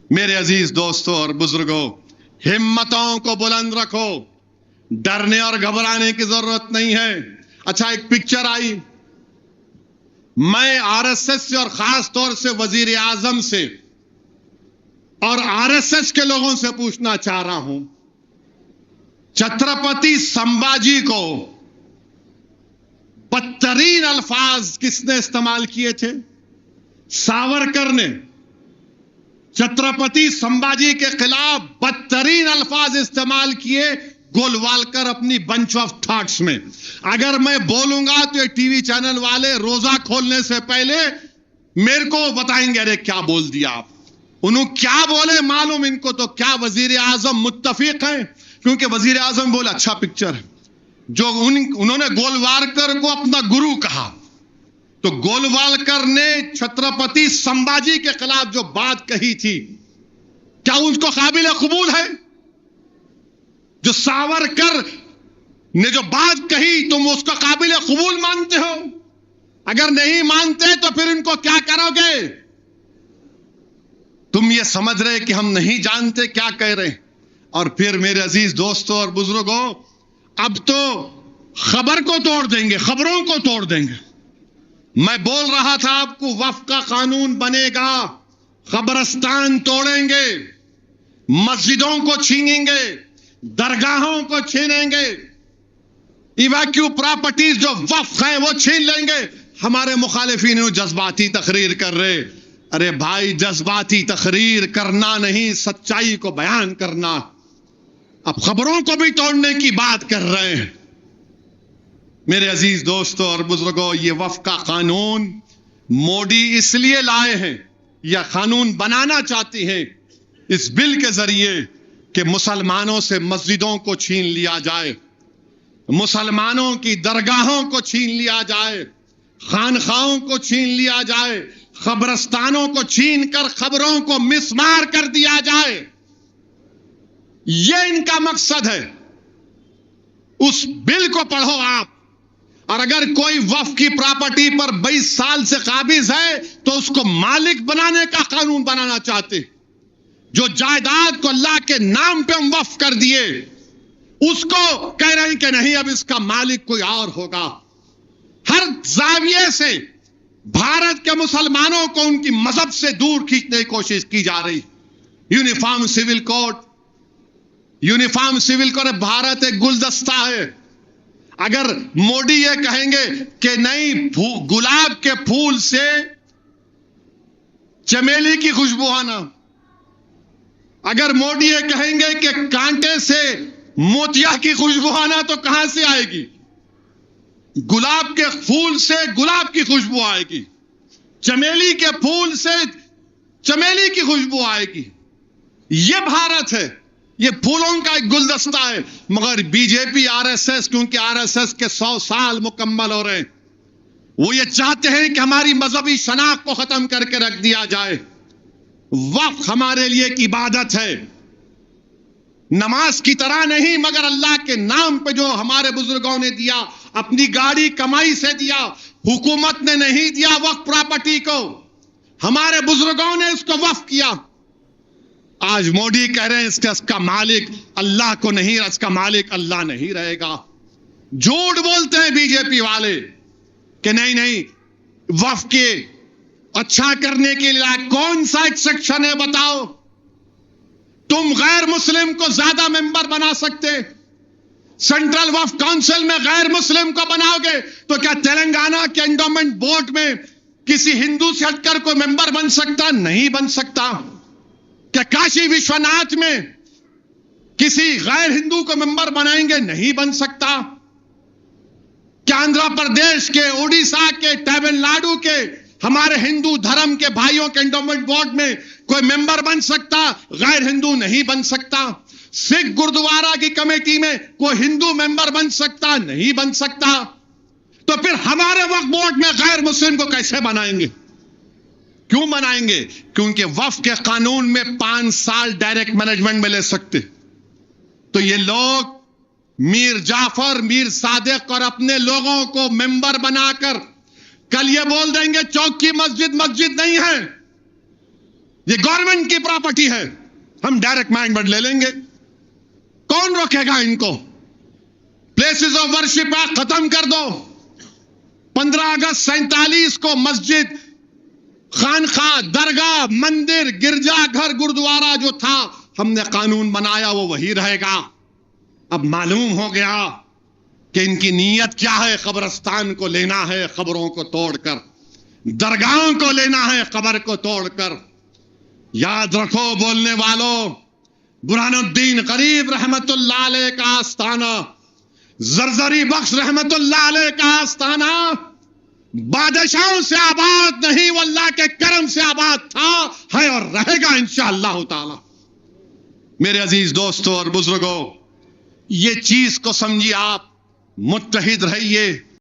میرے عزیز دوستوں اور بزرگوں، ہمتوں کو بلند رکھو، ڈرنے اور گھبرانے کی ضرورت نہیں ہے۔ اچھا، ایک پکچر آئی، میں آر ایس ایس سے اور خاص طور سے وزیر اعظم سے اور آر ایس ایس کے لوگوں سے پوچھنا چاہ رہا ہوں، چھترپتی سمبھاجی کو بدترین الفاظ کس نے استعمال کیے تھے؟ ساورکر نے چھترپتی سمبھاجی کے خلاف بدترین الفاظ استعمال کیے گولوالکر اپنی بنچ آف تھاٹس میں۔ اگر میں بولوں گا تو یہ ٹی وی چینل والے روزہ کھولنے سے پہلے میرے کو بتائیں گے، ارے کیا بول دیا آپ، انہوں کیا بولے معلوم ان کو تو کیا وزیر اعظم متفق ہیں، کیونکہ وزیر اعظم بولے اچھا پکچر ہے۔ جو انہوں نے گولوالکر کو اپنا گرو کہا، تو گولوالکر نے چھترپتی سمبھاجی کے خلاف جو بات کہی تھی، کیا اس کو قابل قبول ہے؟ جو ساورکر نے جو بات کہی تم اس کو قابل قبول مانتے ہو؟ اگر نہیں مانتے تو پھر ان کو کیا کرو گے؟ تم یہ سمجھ رہے کہ ہم نہیں جانتے کیا کہہ رہے ہیں؟ اور پھر میرے عزیز دوستوں اور بزرگوں، اب تو خبر کو توڑ دیں گے، خبروں کو توڑ دیں گے۔ میں بول رہا تھا آپ کو، وقف کا قانون بنے گا، قبرستان توڑیں گے، مسجدوں کو چھینیں گے، درگاہوں کو چھینیں گے، ایویکیو پراپرٹیز جو وقف ہیں وہ چھین لیں گے۔ ہمارے مخالفین جذباتی تقریر کر رہے، ارے بھائی جذباتی تقریر کرنا نہیں، سچائی کو بیان کرنا۔ اب خبروں کو بھی توڑنے کی بات کر رہے ہیں۔ میرے عزیز دوستوں اور بزرگوں، یہ وقف کا قانون مودی اس لیے لائے ہیں یا قانون بنانا چاہتی ہیں اس بل کے ذریعے کہ مسلمانوں سے مسجدوں کو چھین لیا جائے، مسلمانوں کی درگاہوں کو چھین لیا جائے، خانخاہوں کو چھین لیا جائے، قبرستانوں کو چھین کر قبروں کو مسمار کر دیا جائے۔ یہ ان کا مقصد ہے۔ اس بل کو پڑھو آپ، اور اگر کوئی وقف کی پراپرٹی پر 22 سال سے قابض ہے تو اس کو مالک بنانے کا قانون بنانا چاہتے۔ جو جائیداد کو اللہ کے نام پہ ہم وقف کر دیے، اس کو کہہ رہے ہیں کہ نہیں، اب اس کا مالک کوئی اور ہوگا۔ ہر زاویے سے بھارت کے مسلمانوں کو ان کی مذہب سے دور کھینچنے کی کوشش کی جا رہی۔ Uniform civil code, uniform civil code, Bharat ایک گلدستہ ہے۔ اگر مودی یہ کہیں گے کہ نہیں، گلاب کے پھول سے چمیلی کی خوشبو آنا، اگر مودی یہ کہیں گے کہ کانٹے سے موتیا کی خوشبو آنا، تو کہاں سے آئے گی؟ گلاب کے پھول سے گلاب کی خوشبو آئے گی، چمیلی کے پھول سے چمیلی کی خوشبو آئے گی۔ یہ بھارت ہے، یہ پھولوں کا ایک گلدستہ ہے۔ مگر بی جے پی، آر ایس ایس، کیونکہ آر ایس ایس کے 100 سال مکمل ہو رہے ہیں، وہ یہ چاہتے ہیں کہ ہماری مذہبی شناخت کو ختم کر کے رکھ دیا جائے۔ وقف ہمارے لیے ایک عبادت ہے، نماز کی طرح نہیں، مگر اللہ کے نام پہ جو ہمارے بزرگوں نے دیا، اپنی گاڑی کمائی سے دیا، حکومت نے نہیں دیا وقف پراپرٹی کو، ہمارے بزرگوں نے اس کو وقف کیا۔ آج مودی کہہ رہے ہیں اس کا مالک اللہ کو نہیں، اس کا مالک اللہ نہیں رہے گا۔ جھوٹ بولتے ہیں بی جے پی والے کہ نہیں، وقف کے اچھا کرنے کے لیے کون سا ایک سیکشن ہے بتاؤ؟ تم غیر مسلم کو زیادہ ممبر بنا سکتے، سینٹرل وقف کونسل میں غیر مسلم کو بناؤ گے تو کیا تلنگانہ کے انڈومنٹ بورڈ میں کسی ہندو سے ہٹ کر کوئی ممبر بن سکتا؟ نہیں بن سکتا۔ کیا کاشی وشوناتھ میں کسی غیر ہندو کو ممبر بنائیں گے؟ نہیں بن سکتا۔ کیا آندھرا پردیش کے، اڑیسہ کے، تمل ناڈو کے ہمارے ہندو دھرم کے بھائیوں کے انڈومنٹ بورڈ میں کوئی ممبر بن سکتا؟ غیر ہندو نہیں بن سکتا۔ سکھ گردوارہ کی کمیٹی میں کوئی ہندو ممبر بن سکتا؟ نہیں بن سکتا۔ تو پھر ہمارے وقف بورڈ میں غیر مسلم کو کیسے بنائیں گے؟ کیوں بنائیں گے؟ کیونکہ وقف کے قانون میں 5 سال ڈائریکٹ مینجمنٹ میں لے سکتے۔ تو یہ لوگ میر جعفر، میر صادق اور اپنے لوگوں کو ممبر بنا کر کل یہ بول دیں گے چوک کی مسجد مسجد نہیں ہے، یہ گورنمنٹ کی پراپرٹی ہے، ہم ڈائریکٹ مائنڈ لے لیں گے، کون روکے گا ان کو؟ پلیسز آف ورشپ ایکٹ ختم کر دو۔ 15 اگست 47 کو مسجد، خانقاہ، درگاہ، مندر، گرجا گھر، گردوارہ جو تھا، ہم نے قانون بنایا وہ وہی رہے گا۔ اب معلوم ہو گیا کہ ان کی نیت کیا ہے، قبرستان کو لینا ہے قبروں کو توڑ کر، درگاہوں کو لینا ہے قبر کو توڑ کر۔ یاد رکھو بولنے والوں، برہان الدین غریب رحمت اللہ علیہ کا آستانہ، زرزری بخش رحمت اللہ علیہ کا آستانہ بادشاہوں سے آباد نہیں، وہ اللہ کے کرم سے آباد تھا، ہے اور رہے گا انشاءاللہ تعالی۔ میرے عزیز دوستوں اور بزرگوں، یہ چیز کو سمجھیے، آپ متحد رہیے۔